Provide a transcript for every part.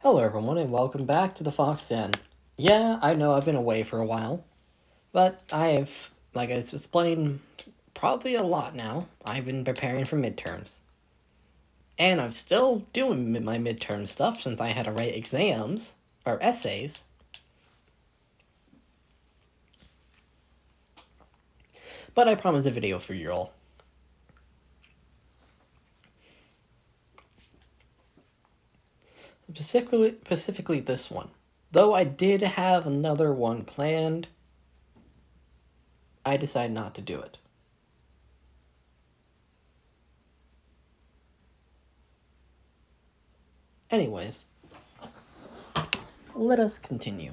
Hello everyone and welcome back to the Fox Den. Yeah, I know I've been away for a while, but I've, like I explained, probably a lot now. I've been preparing for midterms. And I'm still doing my midterm stuff since I had to write exams, or essays. But I promised a video for you all. Specifically this one. Though I did have another one planned, I decided not to do it. Anyways, let us continue.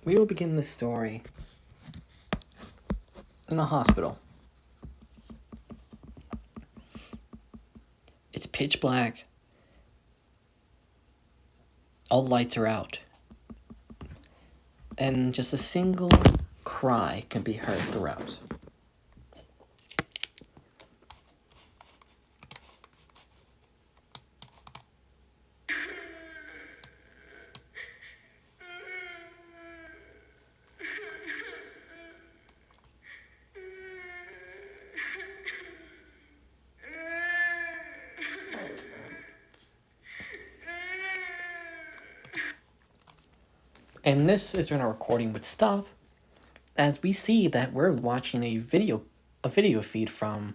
We will begin this story in a hospital. It's pitch black. All lights are out. And just a single cry can be heard throughout. And this is when our recording would stop, as we see that we're watching a video feed from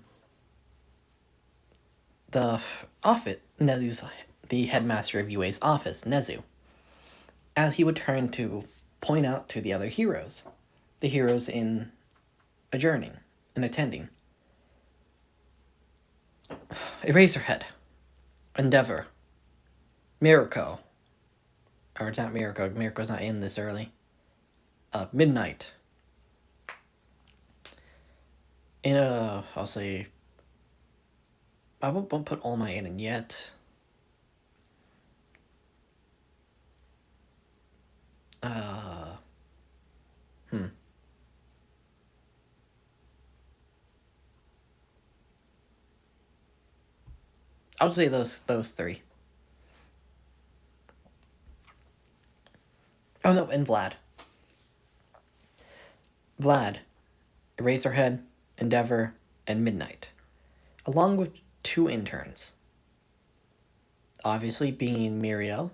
the office, Nezu's, the headmaster of UA's office, Nezu, as he would turn to point out to the other heroes, the heroes in adjourning and attending. Eraserhead, Endeavor, Miracle, or not Miracle, Miracle's not in this early, Midnight, I'll say, I won't put All Might in yet. I would say those three. Oh no, and Vlad. Vlad, Eraserhead, Endeavor, and Midnight, along with 2 interns. Obviously being Muriel,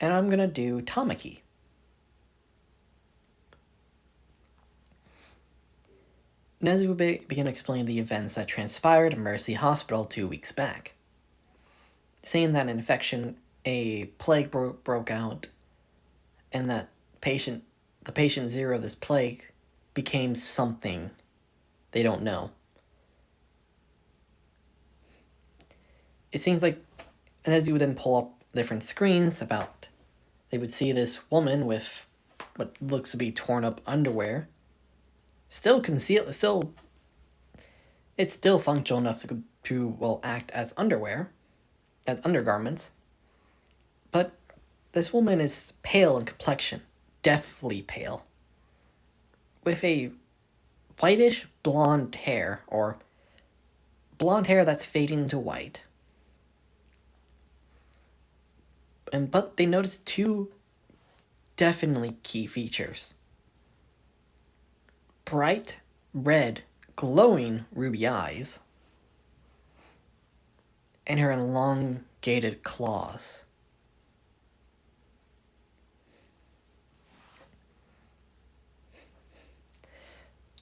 and I'm gonna do Tamaki. Nezu will begin explaining the events that transpired at Mercy Hospital 2 weeks back, saying that an infection, a plague broke out, and that the patient 0 of this plague became something they don't know. It seems like, and as you would then pull up different screens about, they would see this woman with what looks to be torn up underwear, still concealed, it's still functional enough to act as underwear, as undergarments, but this woman is pale in complexion, deathly pale, with a whitish blonde hair, or blonde hair that's fading to white. But they noticed 2 definitely key features. Bright red, glowing ruby eyes, and her elongated claws.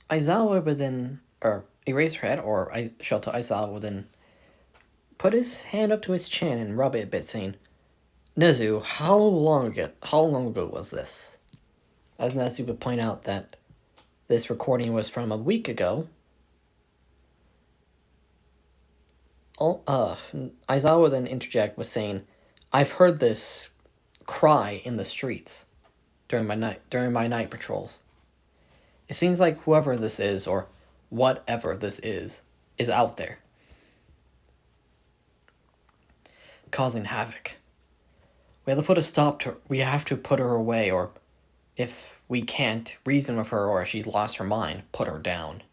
Aizawa would then, or Eraserhead, or Shoto Aizawa would then put his hand up to his chin and rub it a bit, saying, Nezu, how long ago was this? As Nezu would point out that this recording was from a week ago. Aizawa would then interject with saying, I've heard this cry in the streets during my night patrols. It seems like whoever this is, or whatever this is out there, causing havoc. We have to put her away, or if we can't reason with her, or she's lost her mind, put her down.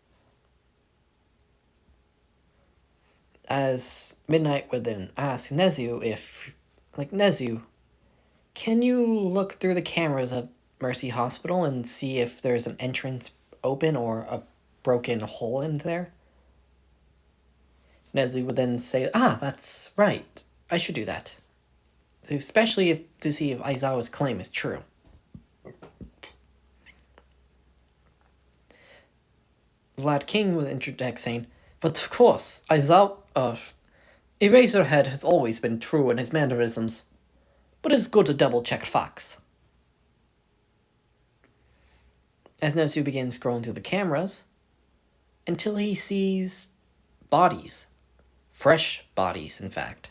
As Midnight would then ask Nezu if, like, Nezu, can you look through the cameras of Mercy Hospital and see if there's an entrance open or a broken hole in there? Nezu would then say, that's right. I should do that. Especially to see if Aizawa's claim is true. Vlad King would interject saying, but of course, Eraserhead has always been true in his mannerisms, but it's good to double-check facts. As Nezu begins scrolling through the cameras, until he sees bodies. Fresh bodies, in fact.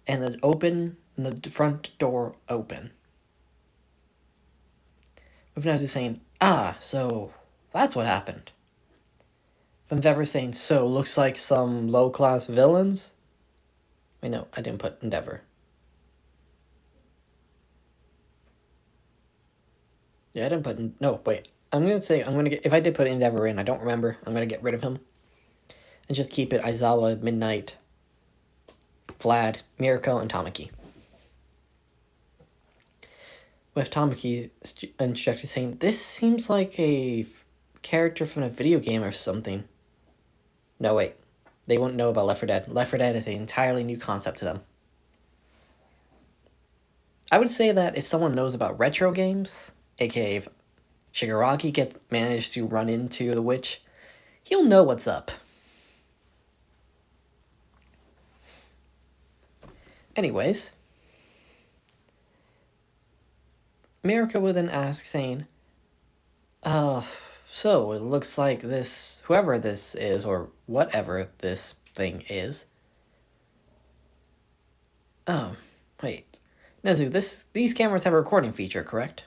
And the front door open. With Nezu saying, so that's what happened. From Endeavor saying, so looks like some low-class villains? Wait, no, I didn't put Endeavor. Yeah, I didn't put, no, wait. If I did put Endeavor in, I don't remember. I'm gonna get rid of him. And just keep it Aizawa, Midnight, Vlad, Mirko, and Tamaki. With Tamaki instructed saying, this seems like a character from a video game or something. No, wait. They wouldn't know about Left 4 Dead. Left 4 Dead is an entirely new concept to them. I would say that if someone knows about retro games, aka if Shigaraki managed to run into the witch, he'll know what's up. Anyways, Mirko would then ask, saying, so it looks like this, whoever this is, or whatever this thing is. Oh, wait. Nezu, these cameras have a recording feature, correct?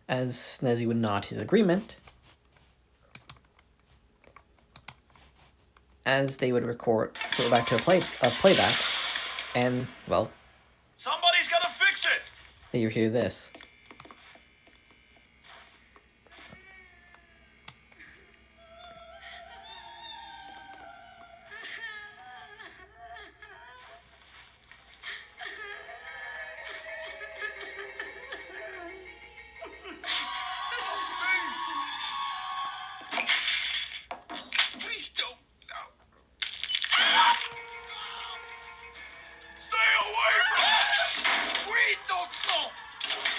As Nezu would nod his agreement, as they would go back to a playback, and, well... Somebody's gotta fix it! You hear this. Please don't. No. Stay away from me! We don't talk!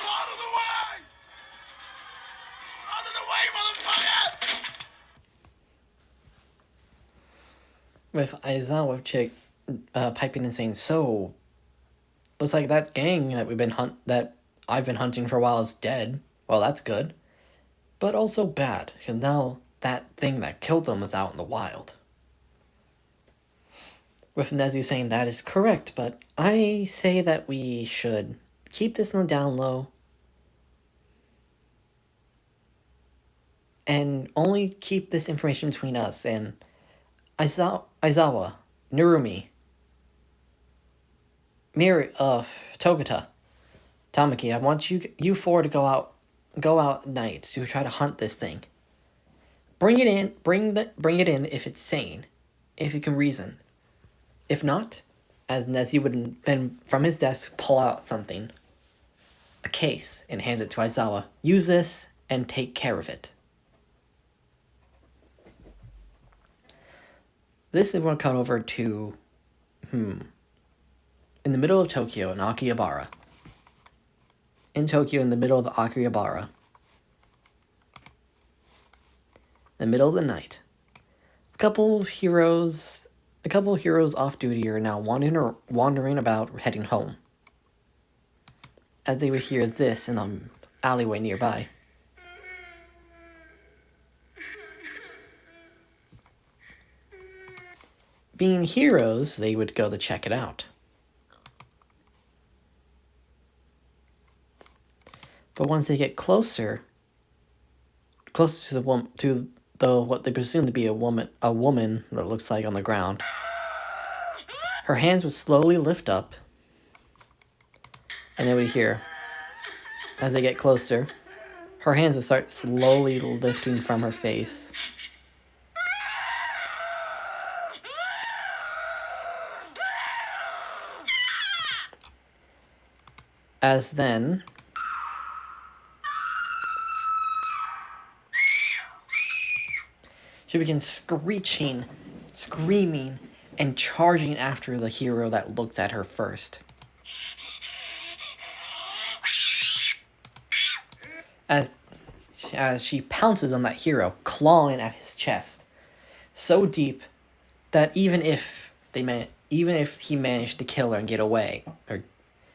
Out of the way! Out of the way, motherfucker! With Aizawa piping and saying, so looks like that gang that I've been hunting for a while is dead. Well, that's good. But also bad, because now that thing that killed them is out in the wild. With Nezu saying that is correct, but I say that we should keep this on the down low and only keep this information between us and Aizawa, Narumi, Togata, Tamaki. I want you four to go out at night to try to hunt this thing. Bring it in if it's sane, if it can reason. If not, as Nezu would then from his desk pull out something, a case, and hands it to Aizawa. Use this and take care of it. This is going to cut over to, in the middle of Tokyo in Akihabara. In Tokyo, in the middle of Akihabara. In the middle of the night. A couple heroes off duty are now wandering about heading home. As they would hear this in an alleyway nearby. Being heroes, they would go to check it out. But once they get closer to what they presume to be a woman that looks like on the ground, her hands would slowly lift up, and they would hear, as they get closer, Her hands will start slowly lifting from her face. As then, she begins screeching, screaming, and charging after the hero that looked at her first. As she pounces on that hero, clawing at his chest, so deep that even if he managed to kill her and get away, or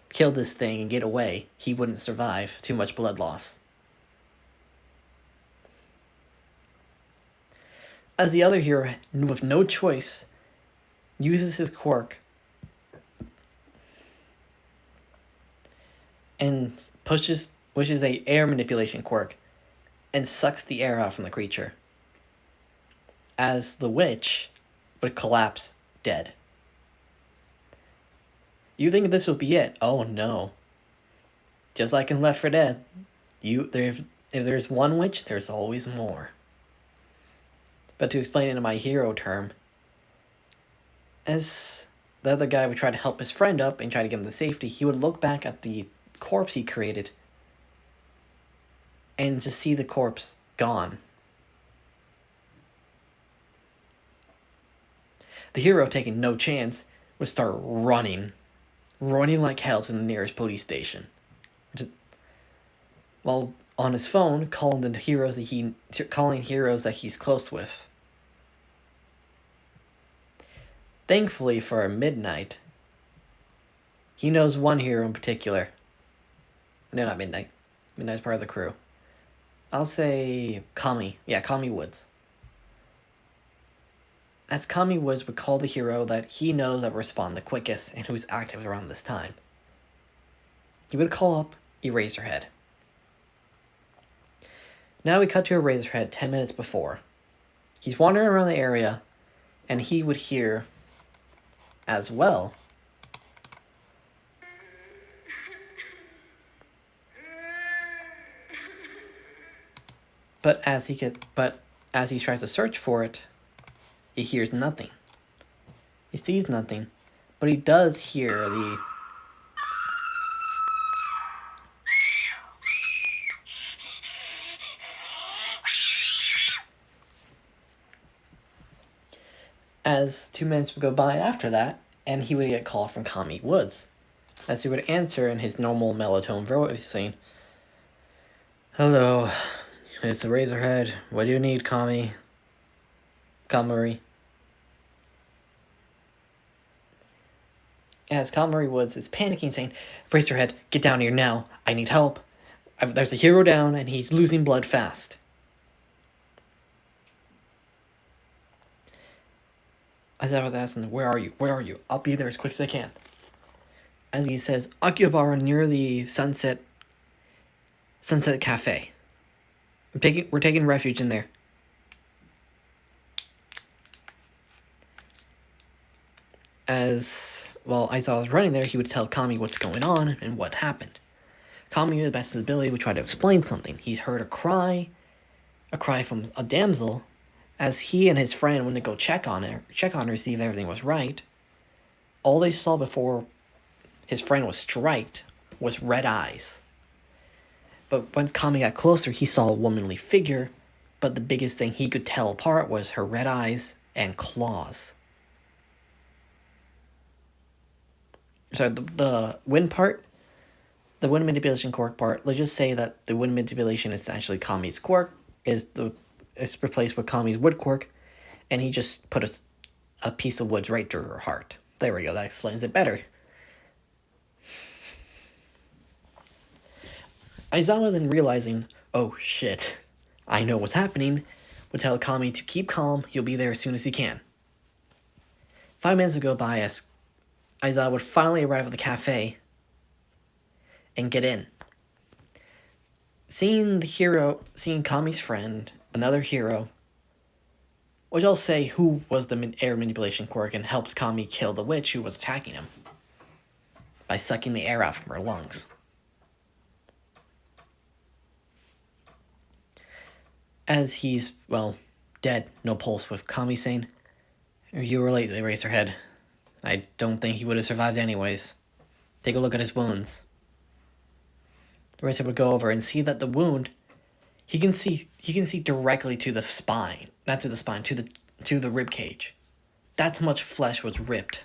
kill this thing and get away, he wouldn't survive. Too much blood loss. As the other hero, with no choice, uses his quirk and which is a air manipulation quirk, and sucks the air out from the creature, as the witch would collapse dead. You think this will be it? Oh no. Just like in Left 4 Dead, if there's one witch, there's always more. But to explain it in my hero term, as the other guy would try to help his friend up and try to get him to safety, he would look back at the corpse he created and to see the corpse gone. The hero, taking no chance, would start running like hell to the nearest police station, while on his phone calling heroes that he's close with. Thankfully for midnight, he knows one hero in particular. No, not Midnight. Midnight's part of the crew. I'll say Kami. Yeah, Kami Woods. As Kami Woods would call the hero that he knows that will respond the quickest and who's active around this time. He would call up Eraserhead. Now we cut to Eraserhead 10 minutes before. He's wandering around the area, and he would hear, as well, but as he tries to search for it, he hears nothing. He sees nothing, but he does hear the as 2 minutes would go by after that, and he would get a call from Kami Woods, as he would answer in his normal mellow-tone voice, saying, "Hello, it's the Razorhead. What do you need, Kami? Kamari?" As Kamari Woods is panicking, saying, "Razorhead, get down here now. I need help. There's a hero down, and he's losing blood fast." As I was asking, "Where are you? Where are you? I'll be there as quick as I can." As he says, "Akihabara near the Sunset Cafe. We're taking refuge in there." As while Aizawa was running there, he would tell Kami what's going on and what happened. Kami, to the best of his ability, would try to explain something. He's heard a cry from a damsel, as he and his friend went to go check on her, see if everything was right. All they saw before his friend was striked was red eyes. But when Kami got closer, he saw a womanly figure, but the biggest thing he could tell apart was her red eyes and claws. So the wind part, the wind manipulation quirk part, let's just say that the wind manipulation is actually Kami's quirk, is replaced with Kami's wood quirk, and he just put a piece of wood right through her heart. There we go, that explains it better. Aizawa, then realizing, "Oh shit, I know what's happening," would tell Kami to keep calm, he'll be there as soon as he can. 5 minutes would go by as Aizawa would finally arrive at the cafe and get in. Seeing Kami's friend, another hero, which I'll say who was the air manipulation quirk and helped Kami kill the witch who was attacking him by sucking the air out from her lungs. As he's, well, dead, no pulse, with Kami saying, "You were late," they raise her head. "I don't think he would have survived anyways. Take a look at his wounds." The racer would go over and see that the wound, he can see directly to the spine, not to the spine, to the rib cage. That's how much flesh was ripped.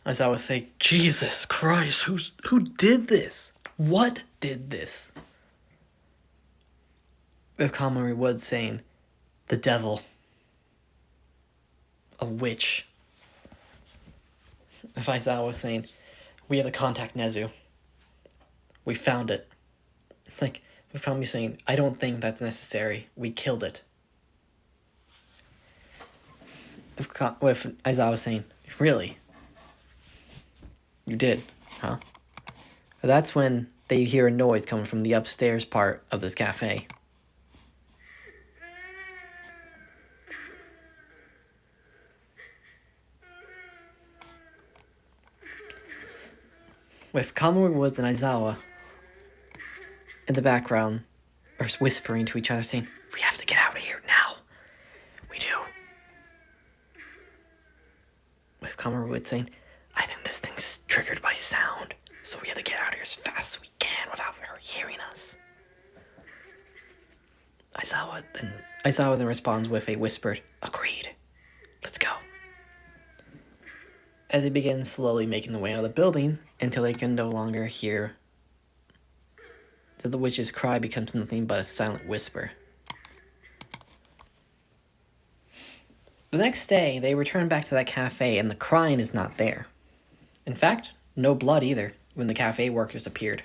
As I would say, Jesus Christ, who did this? What did this? With Kamari Wood saying, "The devil. A witch." If Aizawa was saying, "We have to contact Nezu. We found it." It's like, with Kami saying, "I don't think that's necessary. We killed it." With Aizawa saying, "Really? You did, huh?" That's when they hear a noise coming from the upstairs part of this cafe. With Kamui Woods and Aizawa in the background are whispering to each other, saying, "We have to get out of here now. We do." With Kamui Woods saying, "I think this thing's triggered by sound, so we have to get out of here as fast as we can without her hearing us." Aizawa then responds with a whispered, "Agreed. Let's go." As they begin slowly making their way out of the building until they can no longer hear, till the witch's cry becomes nothing but a silent whisper. The next day, they return back to that cafe and the crying is not there. In fact, no blood either when the cafe workers appeared.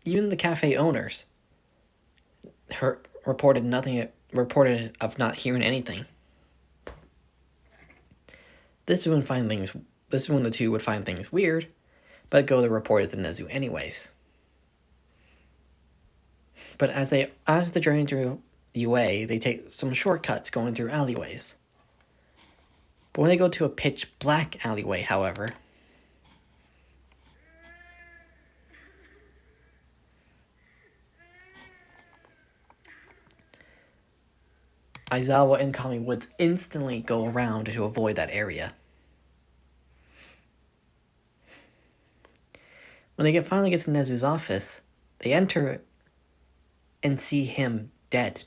Even the cafe owners reported of not hearing anything. This is when the two would find things weird, but go to report it to Nezu anyways. But as the journey through UA, they take some shortcuts going through alleyways. But when they go to a pitch black alleyway, however, Aizawa and Kami Woods instantly go around to avoid that area. When they finally get to Nezu's office, they enter and see him dead.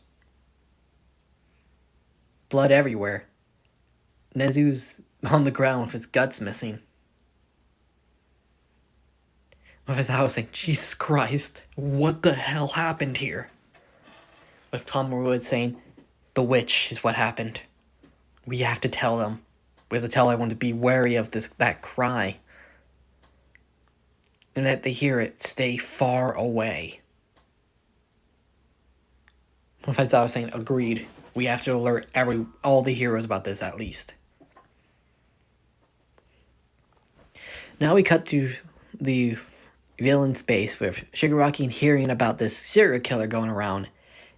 Blood everywhere. Nezu's on the ground with his guts missing. With his house saying, "Jesus Christ, what the hell happened here?" With Kami Woods saying, "The witch is what happened. We have to tell them. We have to tell everyone to be wary of that cry. And that they hear it, stay far away." As I was saying, agreed. We have to alert all the heroes about this at least. Now we cut to the villain's base with Shigaraki hearing about this serial killer going around,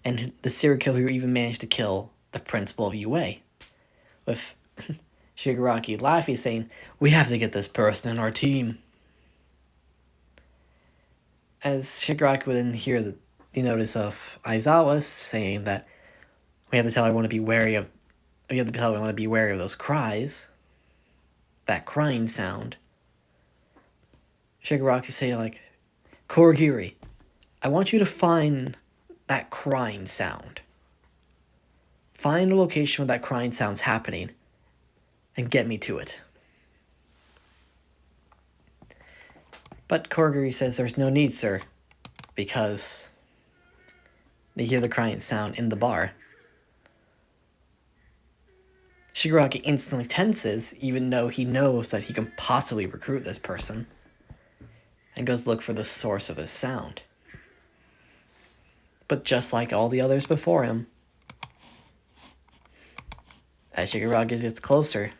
and the serial killer who even managed to kill the principal of UA. With Shigaraki laughing, saying, "We have to get this person in our team." As Shigaraki would then hear the notice of Aizawa saying that we have to tell everyone to be wary of those cries, that crying sound. Shigaraki say, like, "Kurogiri, I want you to find that crying sound. Find a location where that crying sound's happening and get me to it." But Kurogiri says there's no need, sir, because they hear the crying sound in the bar. Shigaraki instantly tenses, even though he knows that he can possibly recruit this person, and goes look for the source of this sound. But just like all the others before him, as Shigaraki gets closer,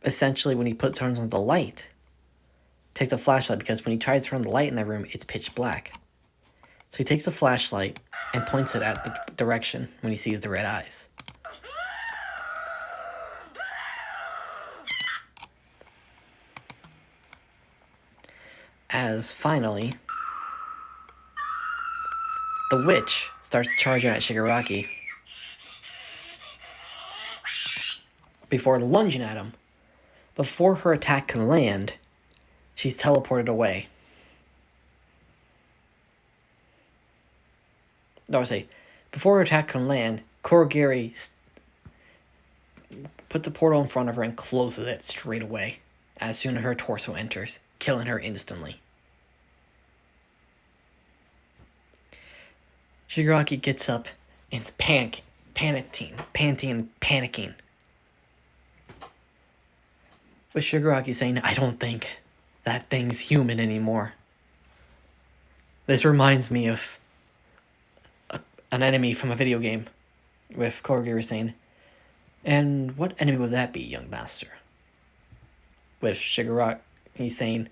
essentially when he turns on the light, takes a flashlight, because when he tries to turn the light in that room, it's pitch black. So he takes a flashlight and points it at the direction when he sees the red eyes. as finally the witch starts charging at Shigaraki before lunging at him. Before her attack can land, she's teleported away. No, I say, before her attack can land, Kurogiri puts a portal in front of her and closes it straight away as soon as her torso enters, killing her instantly. Shigaraki gets up and is panicking. With Shigaraki saying, I don't think that thing's human anymore. This reminds me of an enemy from a video game, with Kurogiri saying, and what enemy would that be, young master? With Shigaraki saying,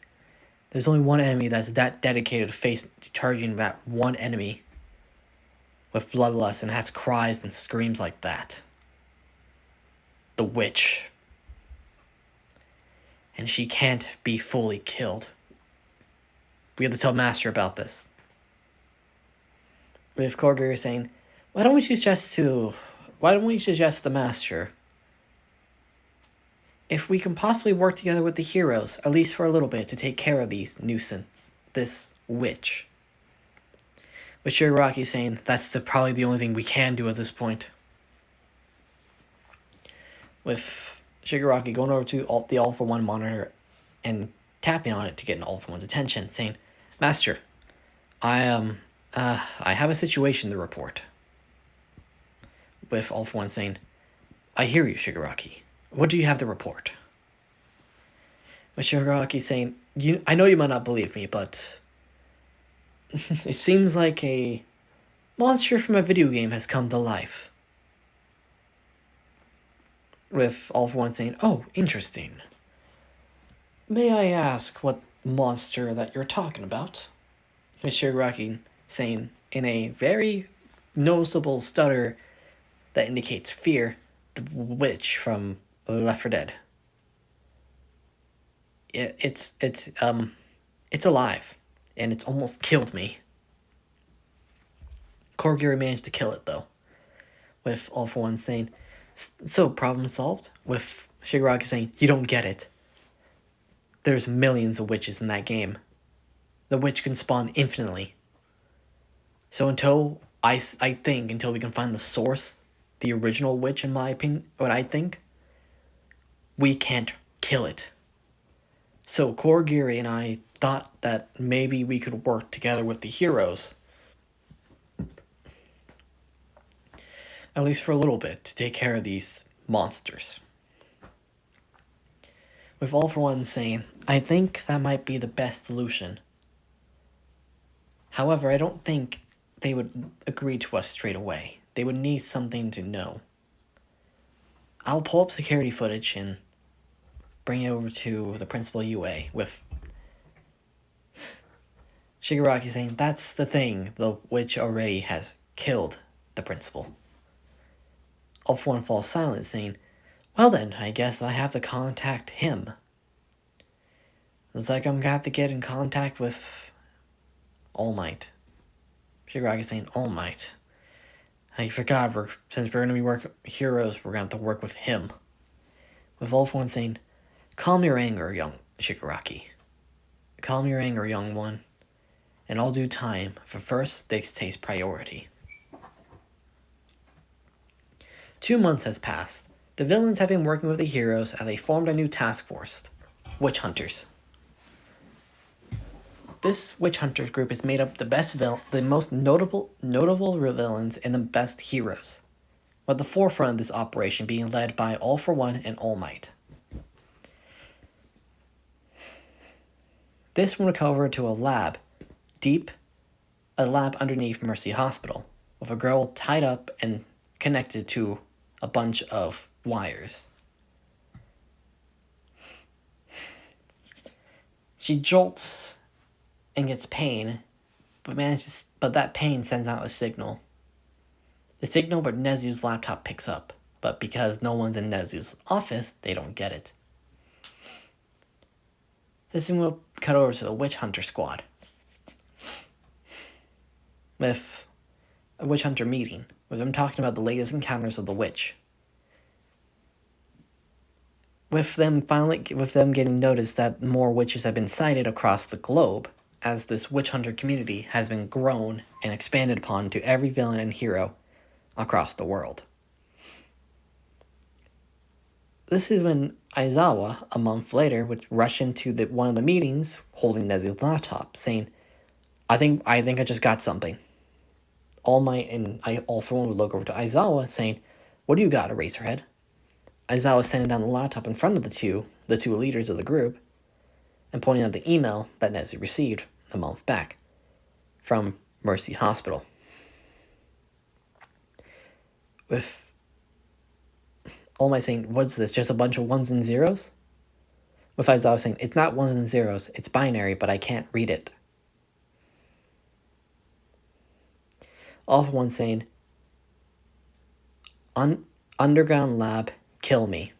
there's only one enemy that's that dedicated to face charging that one enemy with bloodlust and has cries and screams like that. The witch. And she can't be fully killed. We have to tell Master about this. With Kurogiri saying, why don't we suggest the Master if we can possibly work together with the heroes, at least for a little bit, to take care of this witch. With Shigaraki saying, that's probably the only thing we can do at this point. With Shigaraki going over to the All for One monitor and tapping on it to get an All for One's attention, saying, Master, I have a situation to report. With All for One saying, I hear you, Shigaraki. What do you have to report? With Shigaraki saying, I know you might not believe me, but it seems like a monster from a video game has come to life. With All for One saying, oh, interesting. May I ask what monster that you're talking about? With Shigaraki saying, in a very noticeable stutter that indicates fear, the witch from Left 4 Dead. It's alive, and it's almost killed me. Kurogiri managed to kill it, though. With All for One saying, so, problem solved? With Shigaraki saying, you don't get it. There's millions of witches in that game. The witch can spawn infinitely. So until we can find the source, the original witch, in my opinion, what I think, we can't kill it. So Kurogiri and I thought that maybe we could work together with the heroes, at least for a little bit, to take care of these monsters. With All for One saying, I think that might be the best solution. However, I don't think they would agree to us straight away. They would need something to know. I'll pull up security footage and bring it over to the principal UA, with Shigaraki saying, that's the thing, the witch already has killed the principal. All for One falls silent, saying, well then, I guess I have to contact him. It's like I'm gonna have to get in contact with All Might. Shigaraki saying, All Might. I forgot, since we're gonna be heroes, we're gonna have to work with him. With All for One saying, calm your anger, young Shigaraki. Calm your anger, young one. In all due time, for first, this takes priority. 2 months has passed. The villains have been working with the heroes as they formed a new task force, Witch Hunters. This Witch Hunters group is made up of the most notable villains and the best heroes, with the forefront of this operation being led by All for One and All Might. This will recover to a lab underneath Mercy Hospital, with a girl tied up and connected to a bunch of wires. She jolts and gets pain, but that pain sends out a signal. The signal but Nezu's laptop picks up, but because no one's in Nezu's office, they don't get it. This thing will cut over to the Witch Hunter squad. With a Witch Hunter meeting, with them talking about the latest encounters of the witch. With them getting notice that more witches have been sighted across the globe, as this Witch Hunter community has been grown and expanded upon to every villain and hero across the world. This is when Aizawa, a month later, would rush into one of the meetings holding Nezu's laptop, saying, I think I just got something. All Might and All For One would look over to Aizawa, saying, what do you got, Eraserhead? Aizawa sending down the laptop in front of the two leaders of the group, and pointing out the email that Nezu received a month back from Mercy Hospital. With All Might saying, what's this, just a bunch of ones and zeros? With Aizawa saying, it's not ones and zeros, it's binary, but I can't read it. All For One saying, Underground lab, kill me.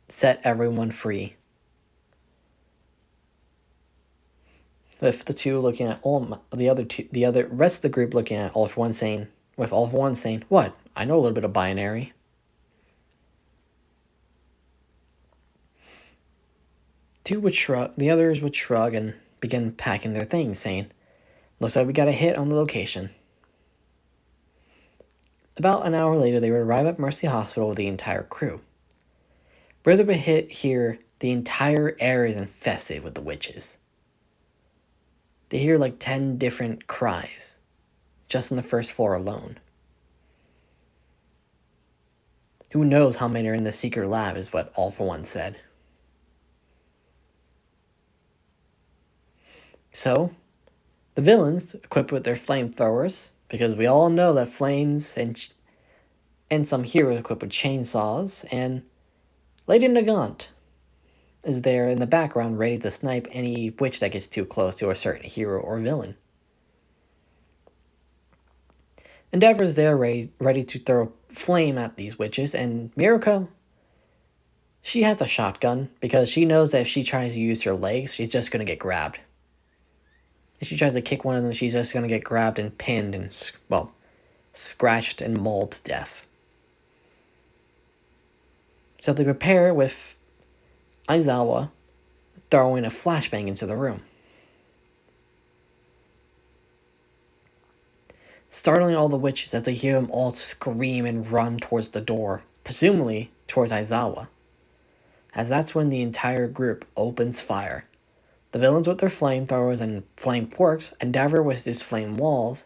Set everyone free. With the two looking at the rest of the group looking at All For One saying, what? I know a little bit of binary. The others would shrug and begin packing their things, saying, looks like we got a hit on the location. About an hour later, they would arrive at Mercy Hospital with the entire crew. Where they would hit here, the entire area is infested with the witches. They hear like 10 different cries, just on the first floor alone. Who knows how many are in the secret lab is what All For One said. So, the villains, equipped with their flamethrowers, because we all know that flames and some heroes equipped with chainsaws, and Lady Nagant is there in the background ready to snipe any witch that gets too close to a certain hero or villain. Endeavor is there ready to throw flame at these witches, and Mirko, she has a shotgun because she knows that if she tries to use her legs, she's just going to get grabbed. If she tries to kick one of them, she's just going to get grabbed and pinned and, scratched and mauled to death. So they prepare with Aizawa throwing a flashbang into the room, startling all the witches as they hear them all scream and run towards the door, presumably towards Aizawa, as that's when the entire group opens fire. The villains with their flamethrowers and flame quirks, Endeavor with his flame walls,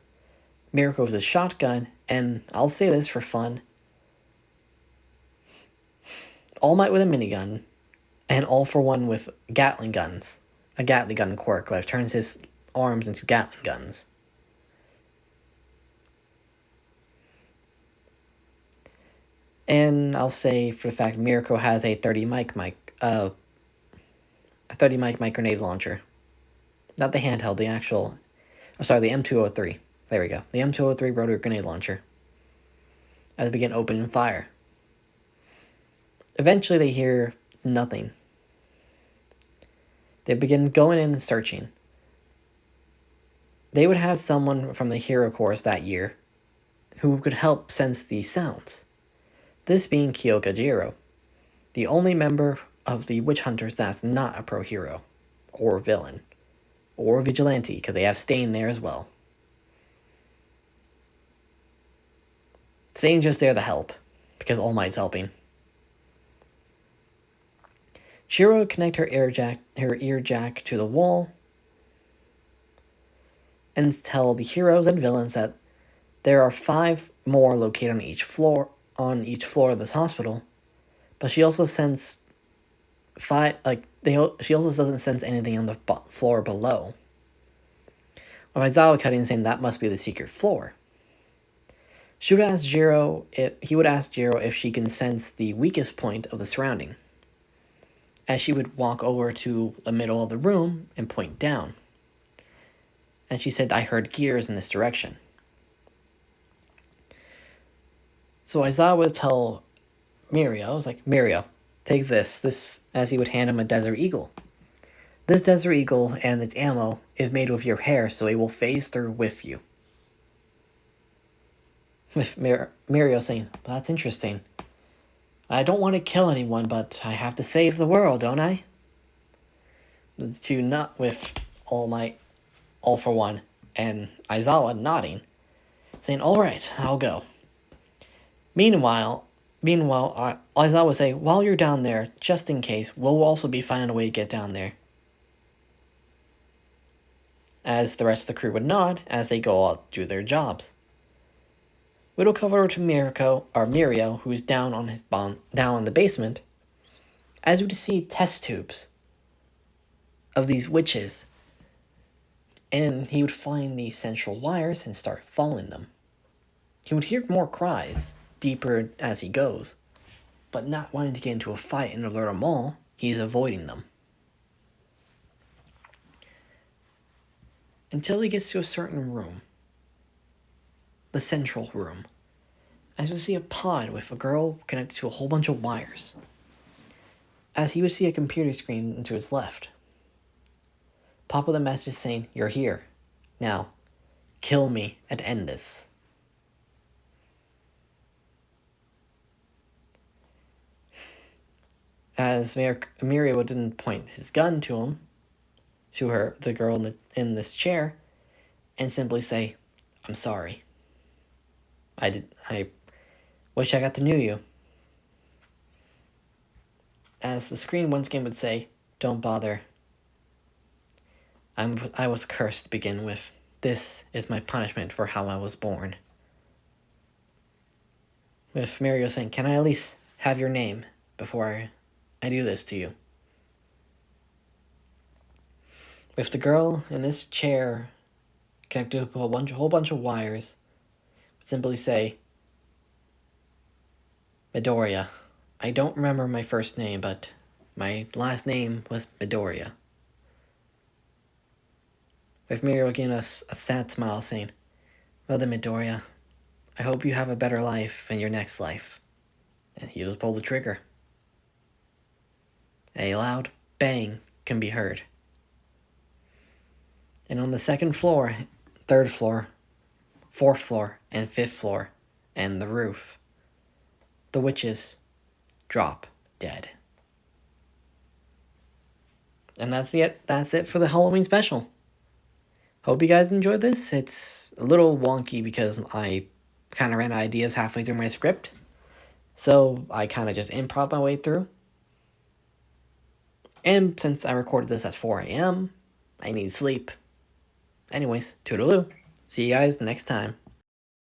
Mirko with his shotgun, and I'll say this for fun, All Might with a minigun, and All For One with Gatling guns. A Gatling gun quirk that turns his arms into Gatling guns. And I'll say for the fact Mirko has a 30 mic grenade launcher. Not the handheld, the actual... the M203. There we go. The M203 rotary grenade launcher. As they begin opening fire. Eventually they hear nothing. They begin going in and searching. They would have someone from the Hero Course that year who could help sense these sounds. This being Kyokajiro, the only member of the Witch Hunters that's not a pro hero, or villain, or vigilante, because they have Stain there as well. Stain's just there to help, because All Might's helping. Shiro would connect her ear jack to the wall, and tell the heroes and villains that there are 5 more located on each floor of this hospital, but she also senses she also doesn't sense anything on the floor below. With Aizawa cutting saying that must be the secret floor. He would ask Jiro if she can sense the weakest point of the surrounding, as she would walk over to the middle of the room and point down. And she said, I heard gears in this direction. So Aizawa would tell Mirio, take this, as he would hand him a Desert Eagle. This Desert Eagle and its ammo is made with your hair, so it will phase through with you. With Mirio saying, well, that's interesting. I don't want to kill anyone, but I have to save the world, don't I? To not with All Might, All for One, and Aizawa nodding, saying, alright, I'll go. Meanwhile, Aizawa would say, while you're down there, just in case, we'll also be finding a way to get down there. As the rest of the crew would nod as they go out do their jobs. We'll come over to Mirio, who's down on down in the basement, as we would see test tubes of these witches, and he would find these central wires and start following them. He would hear more cries, deeper as he goes, but not wanting to get into a fight and alert them all, he's avoiding them. Until he gets to a certain room. The central room. As we see a pod with a girl connected to a whole bunch of wires. As he would see a computer screen to his left. Pop with a message saying, you're here. Now, kill me and end this. As Mirio didn't point his gun to him, to her, the girl in this chair, and simply say, I'm sorry. I wish I got to know you. As the screen once again would say, don't bother. I was cursed to begin with. This is my punishment for how I was born. With Mirio saying, can I at least have your name before I do this to you? With the girl in this chair connected to a whole bunch of wires, simply say, Midoriya. I don't remember my first name, but my last name was Midoriya. With Mirio giving us a sad smile saying, well then Midoriya, I hope you have a better life in your next life. And he just pulled the trigger. A loud bang can be heard. And on the second floor, third floor, fourth floor, and fifth floor, and the roof, the witches drop dead. And that's it for the Halloween special. Hope you guys enjoyed this. It's a little wonky because I kind of ran out of ideas halfway through my script. So I kind of just improv my way through. And since I recorded this at 4 a.m., I need sleep. Anyways, toodaloo. See you guys next time.